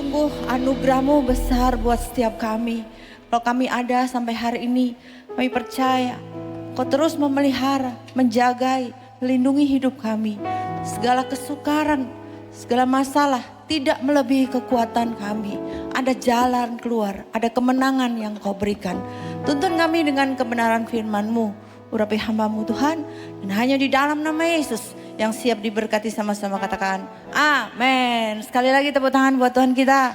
sungguh anugerah-Mu besar buat setiap kami. Kalau kami ada sampai hari ini, kami percaya Kau terus memelihara, menjagai, melindungi hidup kami. Segala kesukaran, segala masalah tidak melebihi kekuatan kami. Ada jalan keluar, ada kemenangan yang Kau berikan. Tuntun kami dengan kebenaran firman-Mu. Urapi hamba-Mu Tuhan, dan hanya di dalam nama Yesus yang siap diberkati, sama-sama katakan amin. Sekali lagi tepuk tangan buat Tuhan kita.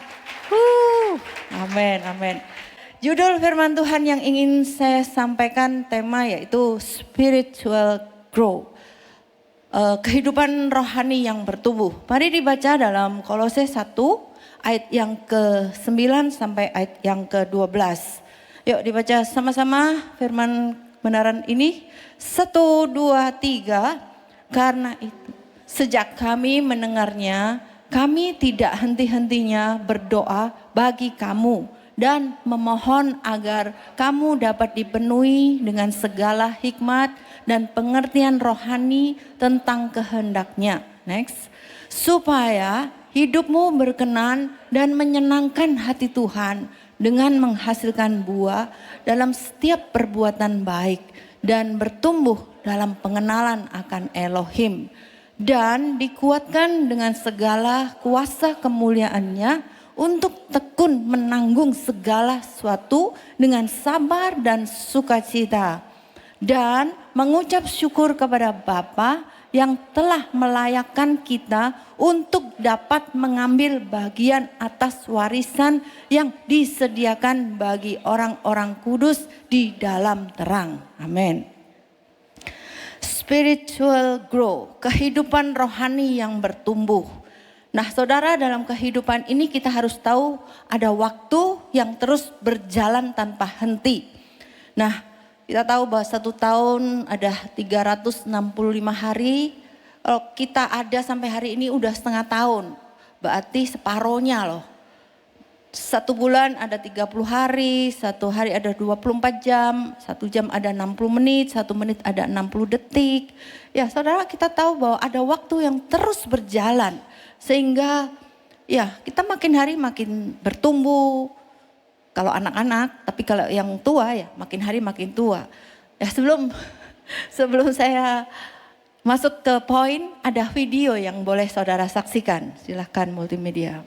Amin, amin. Judul firman Tuhan yang ingin saya sampaikan tema yaitu spiritual growth. Kehidupan rohani yang bertumbuh. Mari dibaca dalam Kolose 1 ayat yang ke-9 sampai ayat yang ke-12. Yuk dibaca sama-sama firman kebenaran ini. 1, 2, 3. Karena itu sejak kami mendengarnya, kami tidak henti-hentinya berdoa bagi kamu dan memohon agar kamu dapat dipenuhi dengan segala hikmat dan pengertian rohani tentang kehendak-Nya. Next. Supaya hidupmu berkenan dan menyenangkan hati Tuhan dengan menghasilkan buah dalam setiap perbuatan baik dan bertumbuh dalam pengenalan akan Elohim. Dan dikuatkan dengan segala kuasa kemuliaan-Nya untuk tekun menanggung segala sesuatu dengan sabar dan sukacita. Dan mengucap syukur kepada Bapa yang telah melayakkan kita untuk dapat mengambil bagian atas warisan yang disediakan bagi orang-orang kudus di dalam terang. Amin. Spiritual growth, kehidupan rohani yang bertumbuh. Nah saudara, dalam kehidupan ini kita harus tahu ada waktu yang terus berjalan tanpa henti. Nah kita tahu bahwa 1 tahun ada 365 hari. Kalau kita ada sampai hari ini udah setengah tahun. Berarti separohnya loh. 1 bulan ada 30 hari, 1 hari ada 24 jam, 1 jam ada 60 menit, 1 menit ada 60 detik. Ya saudara, kita tahu bahwa ada waktu yang terus berjalan. Sehingga ya kita makin hari makin bertumbuh. Kalau anak-anak, tapi kalau yang tua ya makin hari makin tua. Ya sebelum saya masuk ke poin, ada video yang boleh saudara saksikan. Silahkan multimedia.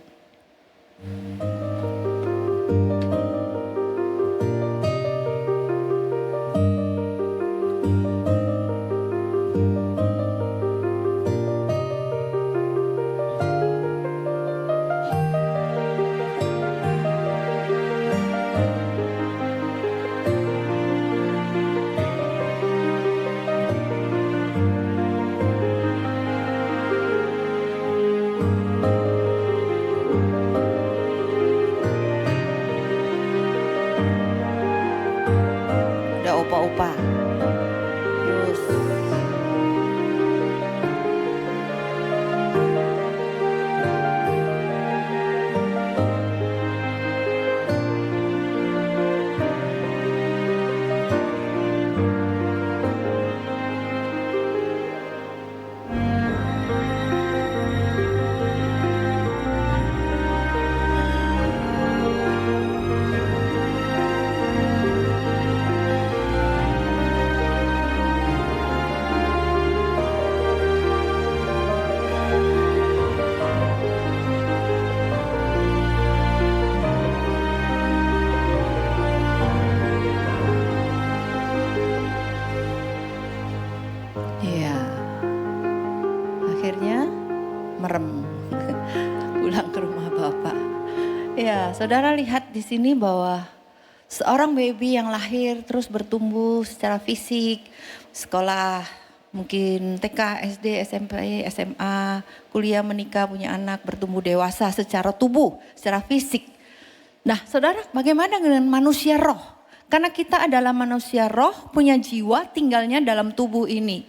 Opa-opa. Terus. Merem pulang ke rumah Bapak. Ya, saudara lihat di sini bahwa seorang baby yang lahir terus bertumbuh secara fisik, sekolah mungkin TK, SD, SMP, SMA, kuliah, menikah, punya anak, bertumbuh dewasa secara tubuh, secara fisik. Nah, saudara, bagaimana dengan manusia roh? Karena kita adalah manusia roh, punya jiwa, tinggalnya dalam tubuh ini.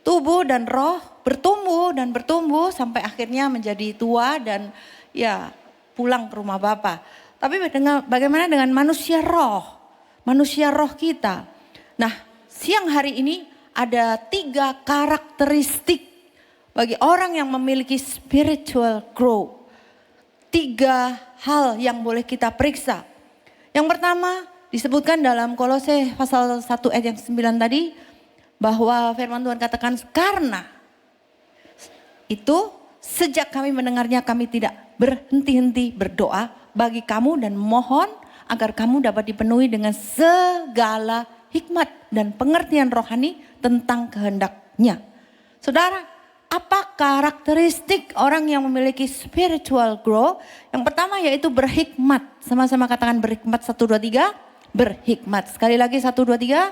Tubuh dan roh bertumbuh sampai akhirnya menjadi tua dan ya pulang ke rumah Bapa. Tapi bagaimana dengan manusia roh? Manusia roh kita. Nah, siang hari ini ada 3 karakteristik bagi orang yang memiliki spiritual growth. 3 hal yang boleh kita periksa. Yang pertama disebutkan dalam Kolose pasal 1 ayat yang 9 tadi, bahwa firman Tuhan katakan, karena itu sejak kami mendengarnya kami tidak berhenti-henti berdoa bagi kamu dan mohon agar kamu dapat dipenuhi dengan segala hikmat dan pengertian rohani tentang kehendaknya. Saudara, apa karakteristik orang yang memiliki spiritual growth? Yang pertama yaitu berhikmat. Sama-sama katakan berhikmat, 1, 2, 3. Berhikmat. Sekali lagi 1, 2, 3.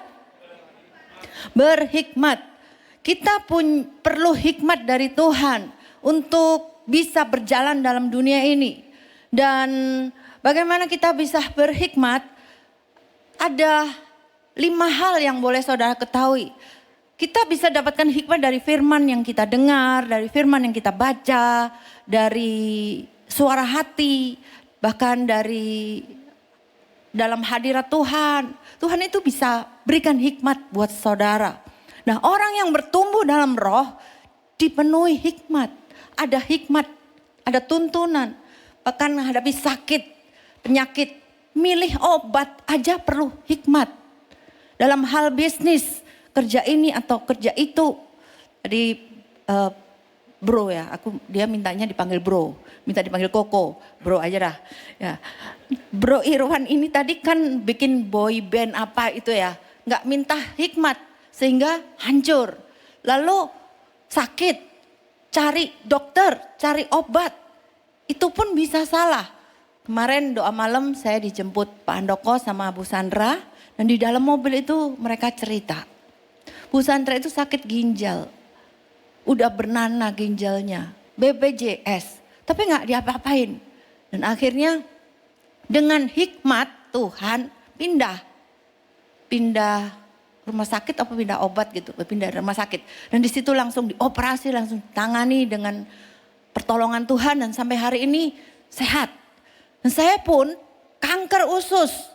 Berhikmat. Kita pun perlu hikmat dari Tuhan untuk bisa berjalan dalam dunia ini. Dan bagaimana kita bisa berhikmat? Ada 5 hal yang boleh saudara ketahui. Kita bisa dapatkan hikmat dari firman yang kita dengar, dari firman yang kita baca, dari suara hati, bahkan dari dalam hadirat Tuhan. Tuhan itu bisa berikan hikmat buat saudara. Nah, orang yang bertumbuh dalam roh dipenuhi hikmat. Ada hikmat, ada tuntunan. Bahkan menghadapi sakit, penyakit, milih obat aja perlu hikmat. Dalam hal bisnis, kerja ini atau kerja itu. Tadi bro ya, dia mintanya dipanggil bro, minta dipanggil koko, bro aja dah. Ya. Bro Irwan ini tadi kan bikin boy band apa itu ya, nggak minta hikmat sehingga hancur. Lalu sakit, cari dokter, cari obat, itu pun bisa salah. Kemarin doa malam saya dijemput Pak Handoko sama Bu Sandra, dan di dalam mobil itu mereka cerita. Bu Sandra itu sakit ginjal, udah bernanah ginjalnya, BPJS, tapi nggak diapa-apain. Dan akhirnya dengan hikmat Tuhan pindah rumah sakit apa pindah obat gitu, pindah rumah sakit. Dan di situ langsung dioperasi, langsung tangani dengan pertolongan Tuhan dan sampai hari ini sehat. Dan saya pun kanker usus,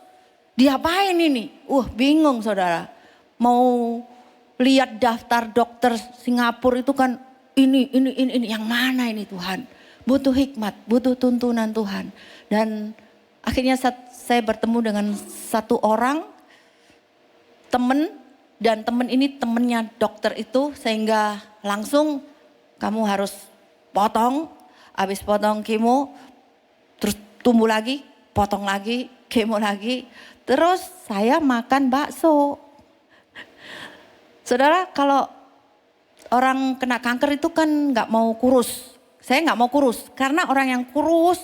diapain ini? Bingung saudara, mau lihat daftar dokter Singapura itu kan ini yang mana ini Tuhan. Butuh hikmat, butuh tuntunan Tuhan. Dan akhirnya saya bertemu dengan satu orang teman, dan teman ini temennya dokter itu, sehingga langsung kamu harus potong, habis potong kemo terus tumbuh lagi, potong lagi, kemo lagi. Terus saya makan bakso. Saudara, kalau orang kena kanker itu kan nggak mau kurus. Saya nggak mau kurus karena orang yang kurus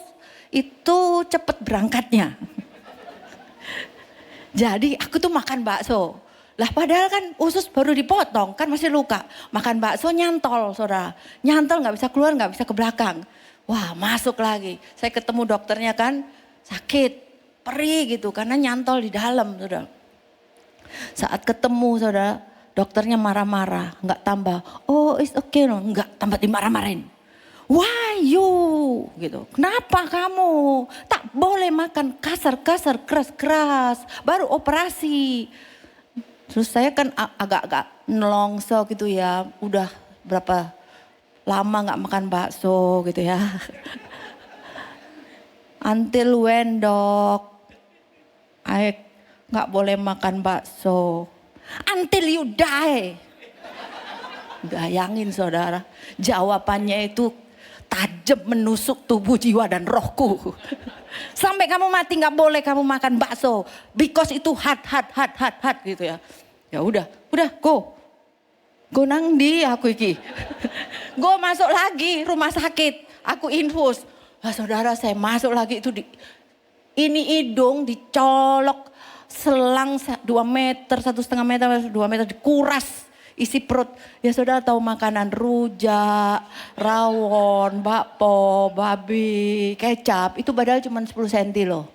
itu cepet berangkatnya. Jadi aku tuh makan bakso. Lah padahal kan usus baru dipotong, kan masih luka. Makan bakso nyantol saudara. Nyantol nggak bisa keluar, nggak bisa ke belakang. Wah, masuk lagi. Saya ketemu dokternya kan sakit, perih gitu karena nyantol di dalam saudara. Saat ketemu saudara, dokternya marah-marah, nggak tambah. Oh, it's okay no, nggak tambah dimarah-marahin. Why you? Gitu. Kenapa kamu? Tak boleh makan kasar-kasar, keras-keras. Baru operasi. Terus saya kan agak-agak nelongso gitu ya. Udah berapa lama nggak makan bakso gitu ya. Until when dok? Nggak boleh makan bakso. Until you die. Bayangin saudara, jawabannya itu tajam menusuk tubuh, jiwa dan rohku. Sampai kamu mati nggak boleh kamu makan bakso. Because itu hard gitu ya. Ya udah go. Go nang di aku iki. Go masuk lagi rumah sakit. Aku infus. Saudara saya masuk lagi itu ini hidung dicolok. Selang 2 meter, 1,5 meter, 2 meter dikuras isi perut. Ya saudara tahu makanan rujak, rawon, bakpo, babi, kecap. Itu padahal cuma 10 cm loh.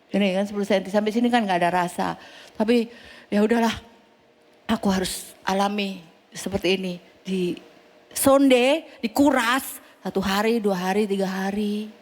Ini kan 10 cm, sampai sini kan gak ada rasa. Tapi ya udahlah, aku harus alami seperti ini. Di sonde, dikuras 1 hari, 2 hari, 3 hari.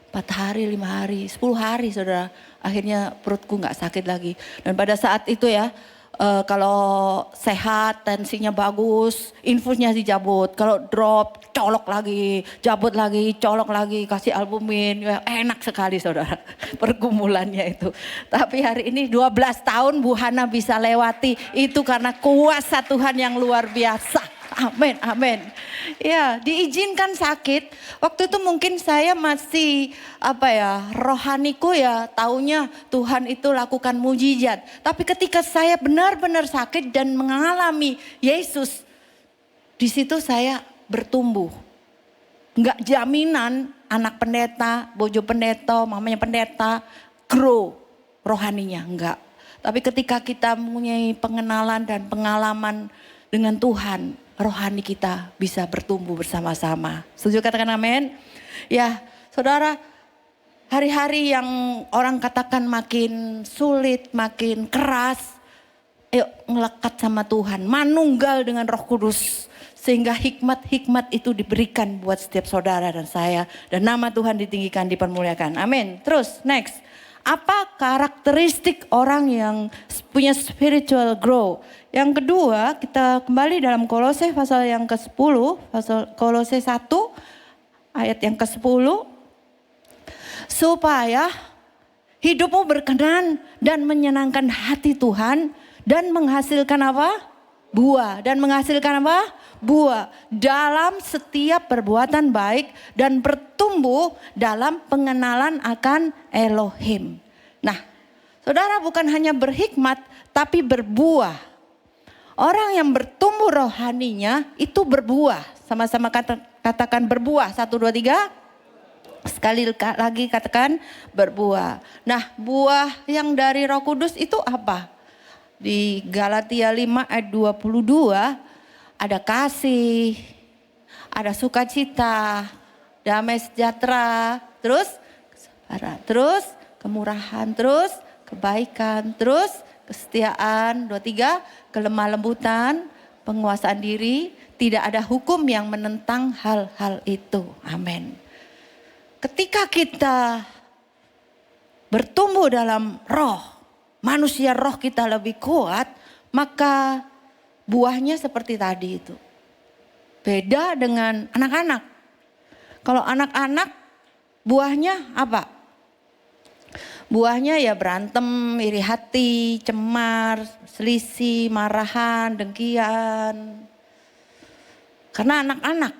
4 hari, 5 hari, 10 hari saudara. Akhirnya perutku gak sakit lagi. Dan pada saat itu ya, Kalau sehat, tensinya bagus, infusnya dicabut. Kalau drop, colok lagi, cabut lagi, colok lagi, kasih albumin. Ya, enak sekali saudara pergumulannya itu. Tapi hari ini 12 tahun Bu Hana bisa lewati. Itu karena kuasa Tuhan yang luar biasa. Amin, amin. Ya, diizinkan sakit. Waktu itu mungkin saya masih rohaniku ya taunya Tuhan itu lakukan mujizat. Tapi ketika saya benar-benar sakit dan mengalami Yesus, di situ saya bertumbuh. Enggak jaminan anak pendeta, bojo pendeta, mamanya pendeta grow rohaninya, enggak. Tapi ketika kita mempunyai pengenalan dan pengalaman dengan Tuhan, rohani kita bisa bertumbuh bersama-sama. Setuju katakan amin? Ya, saudara, hari-hari yang orang katakan makin sulit, makin keras, ayo ngelekat sama Tuhan, manunggal dengan Roh Kudus. Sehingga hikmat-hikmat itu diberikan buat setiap saudara dan saya. Dan nama Tuhan ditinggikan, dipermuliakan. Amin. Terus, next. Apa karakteristik orang yang punya spiritual grow? Yang kedua, kita kembali dalam Kolose pasal yang ke-10, pasal Kolose 1 ayat yang ke-10. Supaya hidupmu berkenan dan menyenangkan hati Tuhan dan menghasilkan apa? Buah. Dan menghasilkan apa? Buah. Dalam setiap perbuatan baik dan bertumbuh dalam pengenalan akan Elohim. Nah, saudara, bukan hanya berhikmat tapi berbuah. Orang yang bertumbuh rohaninya itu berbuah. Sama-sama katakan berbuah. 1, 2, 3. Sekali lagi katakan berbuah. Nah, buah yang dari Roh Kudus itu apa? Di Galatia 5 ayat 22 ada kasih, ada sukacita, damai sejahtera, terus kesabaran, terus kemurahan, terus kebaikan, terus kesetiaan, 23, kelemah lembutan, penguasaan diri, tidak ada hukum yang menentang hal-hal itu. Amin. Ketika kita bertumbuh dalam roh, manusia roh kita lebih kuat, maka buahnya seperti tadi itu. Beda dengan anak-anak. Kalau anak-anak buahnya apa? Buahnya ya berantem, iri hati, cemar, selisih, marahan, dengkian. Karena anak-anak.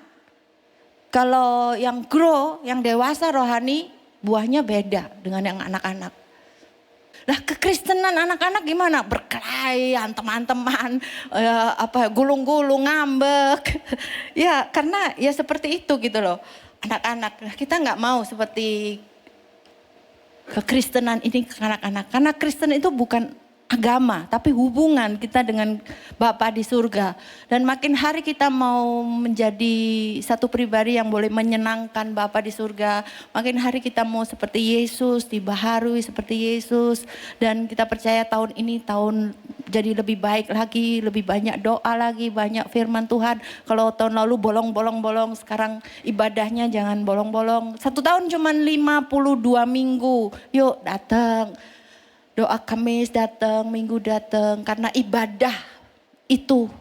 Kalau yang grow, yang dewasa rohani, buahnya beda dengan yang anak-anak. Nah, kekristenan anak-anak gimana? Berkelahi, antem-anteman, gulung-gulung, ngambek. Ya, karena ya seperti itu gitu loh. Anak-anak, nah, kita nggak mau seperti kekristenan ini ke anak-anak. Karena Kristen itu bukan agama, tapi hubungan kita dengan Bapa di surga. Dan makin hari kita mau menjadi satu pribadi yang boleh menyenangkan Bapa di surga. Makin hari kita mau seperti Yesus, dibaharui seperti Yesus. Dan kita percaya tahun ini tahun jadi lebih baik lagi, lebih banyak doa lagi, banyak firman Tuhan. Kalau tahun lalu bolong-bolong, sekarang ibadahnya jangan bolong-bolong. 1 tahun cuma 52 minggu, yuk datang. Doa Kamis datang, Minggu datang, karena ibadah itu.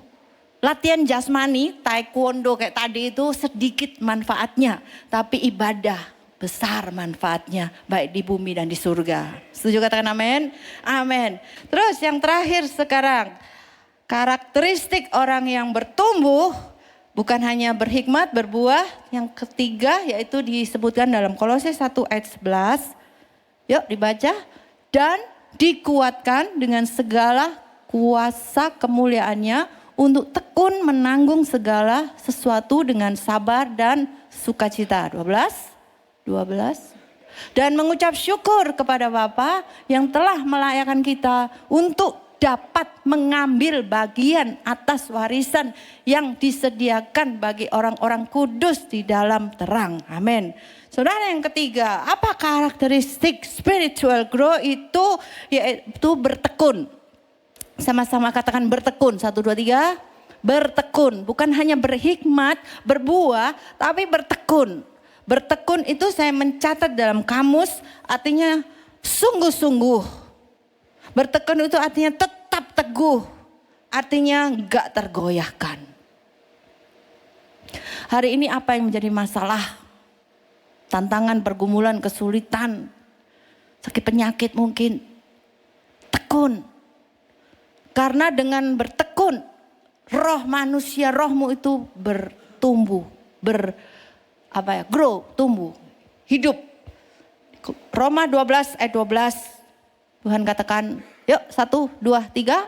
Latihan jasmani, taekwondo kayak tadi itu sedikit manfaatnya. Tapi ibadah besar manfaatnya, baik di bumi dan di surga. Setuju katakan amin? Amin. Terus yang terakhir sekarang, karakteristik orang yang bertumbuh, bukan hanya berhikmat, berbuah. Yang ketiga yaitu disebutkan dalam Kolose 1 ayat 11. Yuk dibaca. Dan dikuatkan dengan segala kuasa kemuliaannya untuk tekun menanggung segala sesuatu dengan sabar dan sukacita. 12. Dan mengucap syukur kepada Bapa yang telah melayakkan kita untuk dapat mengambil bagian atas warisan yang disediakan bagi orang-orang kudus di dalam terang. Amin. Saudara, yang ketiga, apa karakteristik spiritual grow itu? Yaitu bertekun. Sama-sama katakan bertekun. 1, 2, 3. Bertekun. Bukan hanya berhikmat, berbuah, tapi bertekun. Bertekun itu saya mencatat dalam kamus, artinya sungguh-sungguh. Bertekun itu artinya tetap teguh, artinya gak tergoyahkan. Hari ini apa yang menjadi masalah? Tantangan, pergumulan, kesulitan, sakit penyakit mungkin. Tekun. Karena dengan bertekun, roh manusia, rohmu itu bertumbuh, grow, tumbuh, hidup. Roma 12 ayat 12, Tuhan katakan, yuk 1, 2, 3,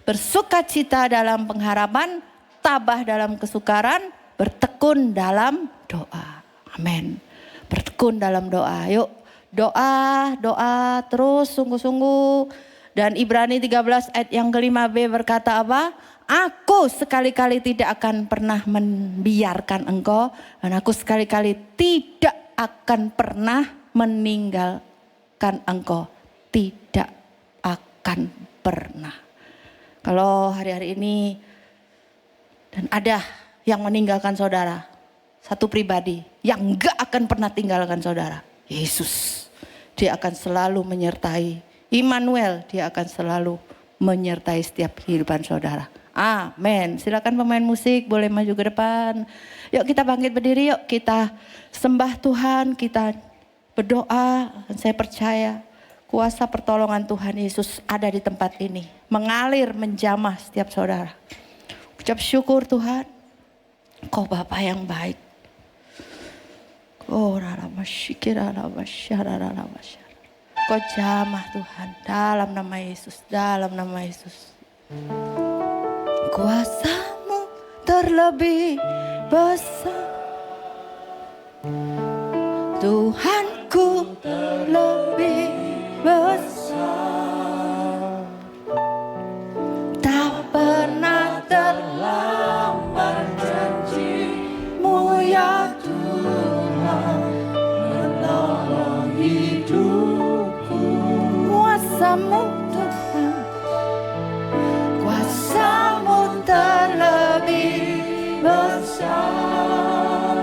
bersukacita dalam pengharapan, tabah dalam kesukaran, bertekun dalam doa. Amin. Bertekun dalam doa. Yuk doa terus sungguh-sungguh. Dan Ibrani 13 ayat yang ke-5b berkata apa? Aku sekali-kali tidak akan pernah membiarkan engkau. Dan aku sekali-kali tidak akan pernah meninggalkan engkau. Tidak akan pernah. Kalau hari-hari ini dan ada yang meninggalkan saudara. Satu pribadi yang gak akan pernah tinggalkan saudara. Yesus. Dia akan selalu menyertai. Immanuel, dia akan selalu menyertai setiap kehidupan saudara. Amin. Silakan pemain musik boleh maju ke depan. Yuk kita bangkit berdiri, yuk kita sembah Tuhan, kita berdoa. Dan saya percaya kuasa pertolongan Tuhan Yesus ada di tempat ini. Mengalir, menjamah setiap saudara. Ucap syukur Tuhan. Kau Bapa yang baik. Kau jamah Tuhan dalam nama Yesus, dalam nama Yesus. Kuasa-Mu terlebih besar, Tuhanku terlebih besar. Tak pernah terlambat janji-Mu ya Tuhan, menolong hidupku. Kuasa-Mu Tuhan, kuasa-Mu terlebih besar,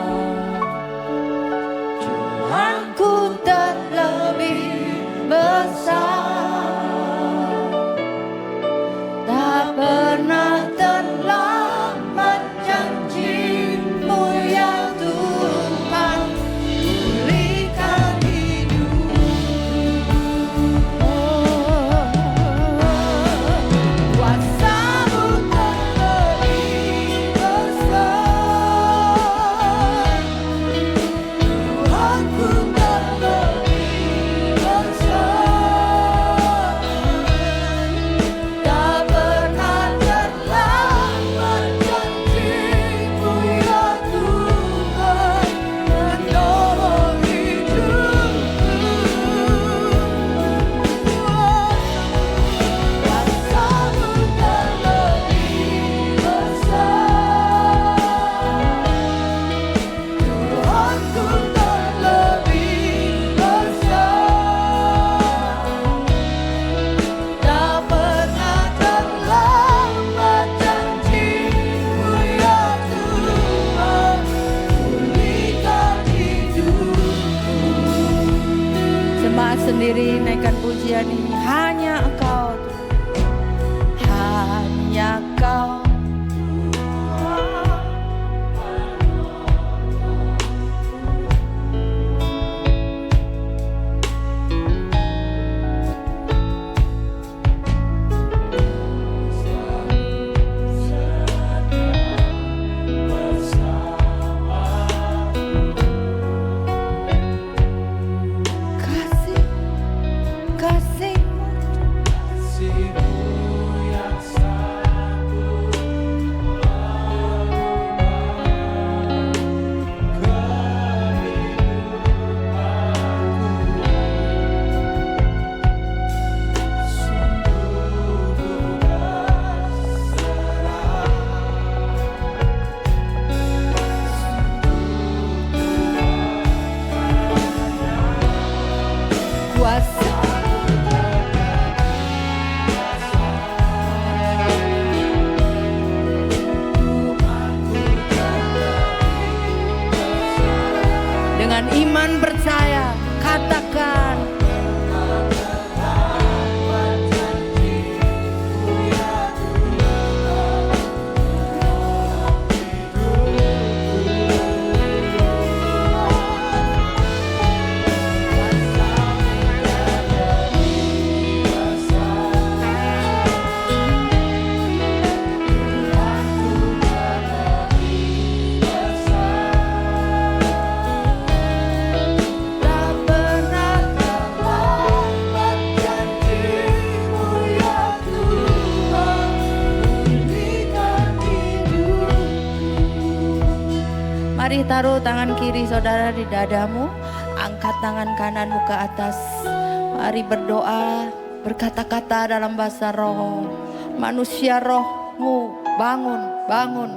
Tuhanku terlebih besar. Tak pernah terlambat janji-Mu ya Tuhan, pulihkan hidupku. Kuasa-Mu terlebih besar, Tuhanku terlebih besar. Tak pernah terlambat janji-Mu ya Tuhan, menolong hidupku. Kuasa-Mu terlebih besar, Tuhanku terlebih besar. Tak pernah terlambat janji-Mu ya Tuhan, pulihkan hidupku. Jemaat sendiri naikkan pujian ini. Hanya Engkau Tuhan, hanya Kau. Kasih, kasih-Mu yang satu kuasa. Dengan iman percaya, katakan. taruh tangan kiri saudara di dadamu. Angkat tangan kananmu ke atas. Mari berdoa, berkata-kata dalam bahasa roh. Manusia rohmu bangun, bangun.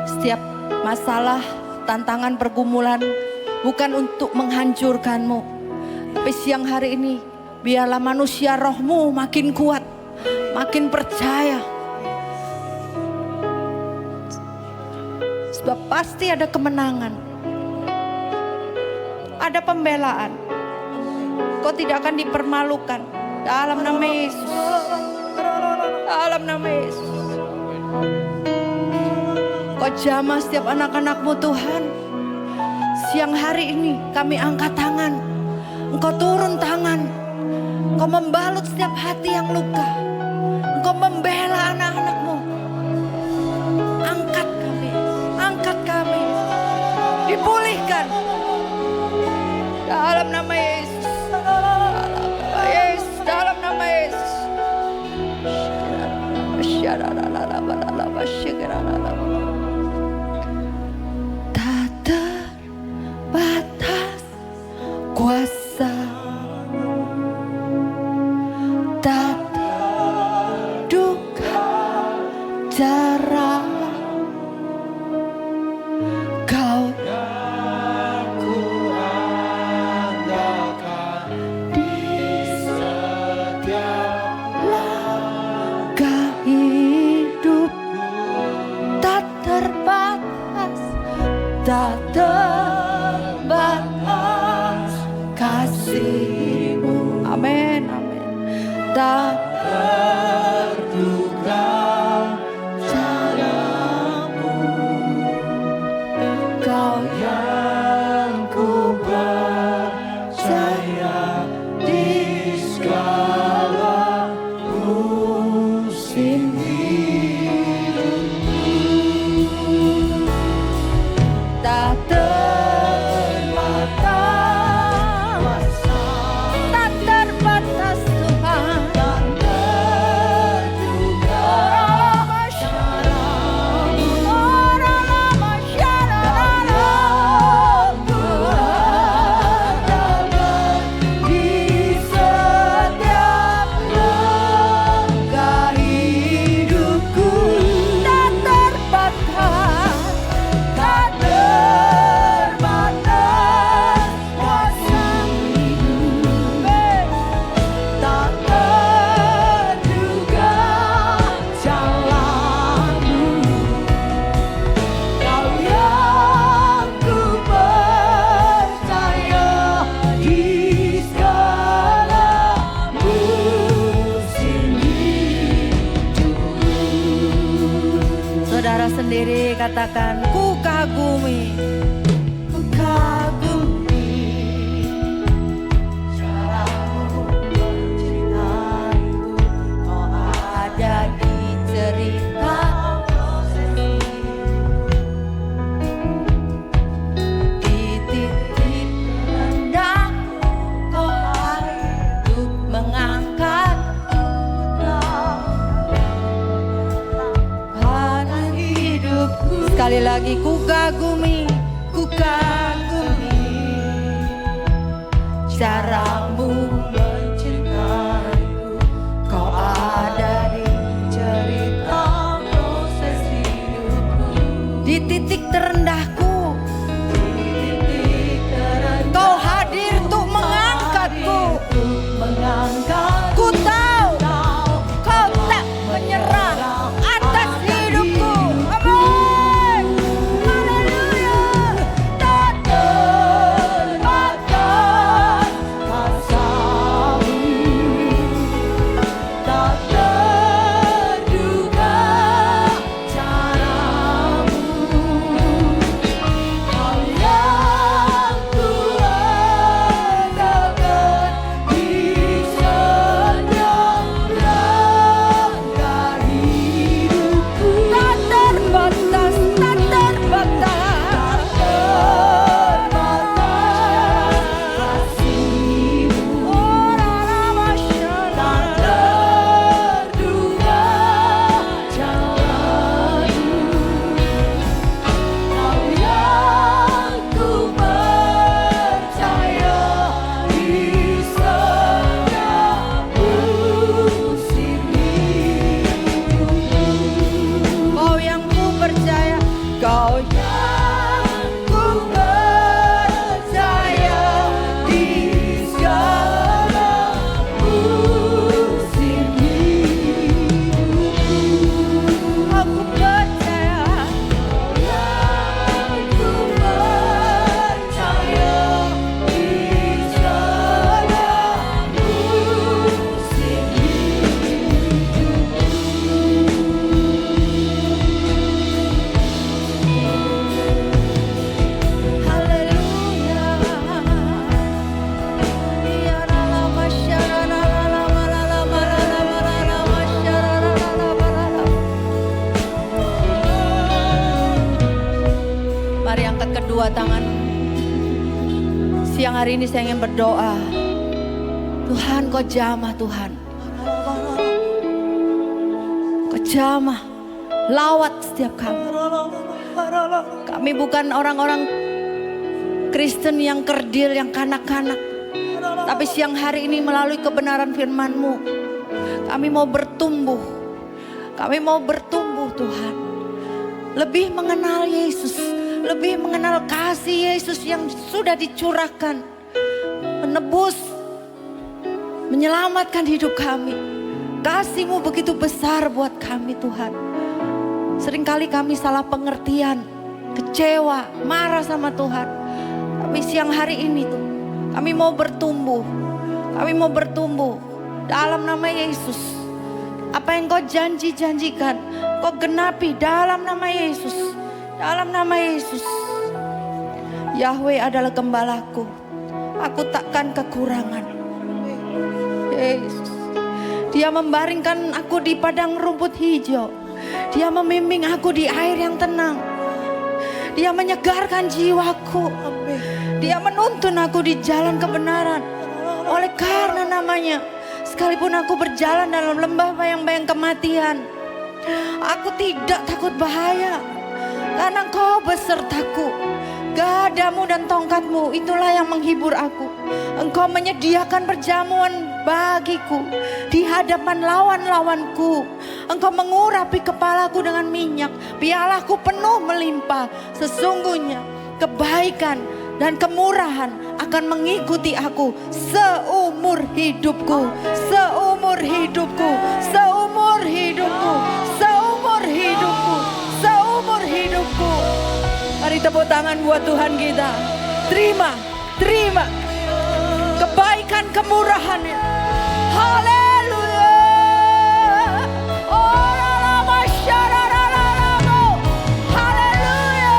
Setiap masalah, tantangan, pergumulan bukan untuk menghancurkanmu, tapi siang hari ini biarlah manusia rohmu makin kuat, makin percaya. Sebab pasti ada kemenangan, ada pembelaan. Kau tidak akan dipermalukan dalam nama Yesus. Dalam nama Yesus. Kau jamah setiap anak-anakmu Tuhan. Siang hari ini kami angkat tangan. Engkau turun tangan. Engkau membalut setiap hati yang luka. Engkau membela anak-anakmu. Angkat kami. Angkat kami. Dipulihkan. Dalam nama Yesus. Dalam nama Yesus. Tak terbatas kuasa, tak terduga cara Kau tak terbatas kasih-Mu. Amin, amin. Tak terduga cara-Mu. Kau yang ku percaya di segala musim tak terbatas, tak terbatas Tuhan, tak terduga cara-Mu, di setiap langkah hidupku, tak terbatas. Saudara sendiri katakan, ku kagumi, ku kagumi cara-Mu mencintaiku. Kau ada di cerita di titik rendah. Kau hidup mengangkat hidupku. Sekali lagi, ku kagumi cara-Mu mencintaiku. Kau ada di cerita proses hidupku. Di titik terendahku, Kau hadir untuk mengangkatku. Ku tahu Kau tak menyerah atas hidupku. Amin. Haleluya. Tak hari ini saya ingin berdoa. Tuhan, Kau jamah Tuhan. Kau jamah, lawat setiap kami. Kami bukan orang-orang Kristen yang kerdil, yang kanak-kanak. Tapi siang hari ini melalui kebenaran firman-Mu, kami mau bertumbuh. Kami mau bertumbuh Tuhan. Lebih mengenal Yesus, lebih mengenal kasih Yesus yang sudah dicurahkan. Menebus, menyelamatkan hidup kami. Kasih-Mu begitu besar buat kami Tuhan. Seringkali kami salah pengertian, kecewa, marah sama Tuhan. Tapi siang hari ini tuh, kami mau bertumbuh. Kami mau bertumbuh dalam nama Yesus. Apa yang Kau janji-janjikan, Kau genapi dalam nama Yesus. Dalam nama Yesus. Yahweh adalah gembalaku. Aku takkan kekurangan. Yesus. Dia membaringkan aku di padang rumput hijau. Dia membimbing aku di air yang tenang. Dia menyegarkan jiwaku. Dia menuntun aku di jalan kebenaran. Oleh karena namanya, sekalipun aku berjalan dalam lembah bayang-bayang kematian, aku tidak takut bahaya. Karena Kau besertaku. Gadamu dan tongkatmu itulah yang menghibur aku. Engkau menyediakan perjamuan bagiku di hadapan lawan-lawanku. Engkau mengurapi kepalaku dengan minyak. Pialaku penuh melimpah. Sesungguhnya kebaikan dan kemurahan akan mengikuti aku seumur hidupku. Seumur hidupku. Seumur hidupku. Seumur hidupku. Seumur hidupku. Mari tepuk tangan buat Tuhan kita. Terima, terima kebaikan kemurahannya. Haleluya. Oh, lama syarararamo. Haleluya.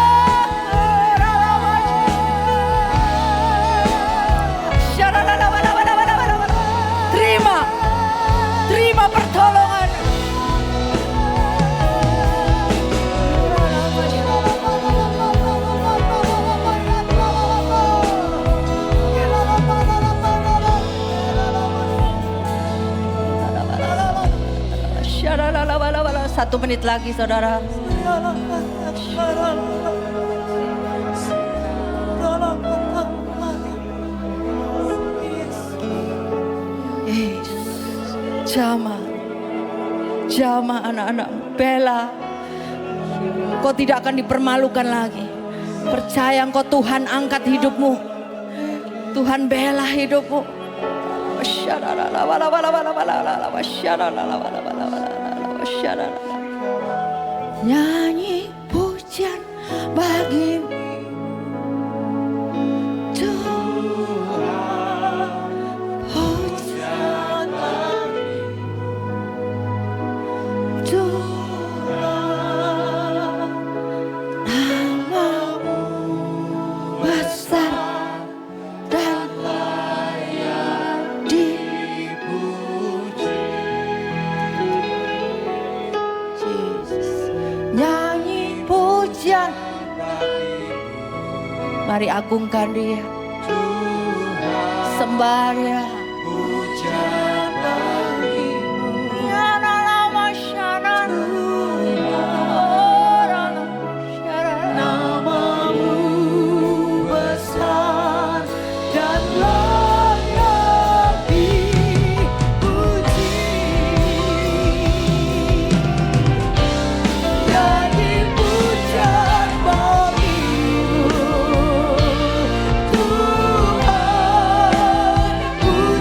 Syararararamo. Terima, terima pertolongan. Satu menit lagi saudara. Jamah, jamah anak-anakmu. Bela, Kau tidak akan dipermalukan lagi. Percaya Engkau Tuhan angkat hidupmu. Tuhan bela hidupmu. Nyanyi pujian bagi-Mu Tuhan, pujian bagi-Mu Tuhan, nama-Mu besar dan layak dipuji. Nyanyi pujian, mari agungkan Dia, sembah Dia. Pujian bagi-Mu, nama-Mu besar dan layak dipuji. Nyanyi pujian bagi-Mu Tuhan, pujian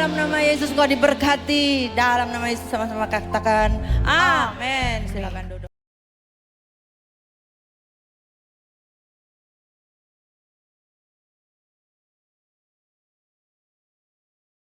Dalam nama Yesus engkau diberkati. Dalam nama Yesus sama-sama katakan amin. Silakan duduk.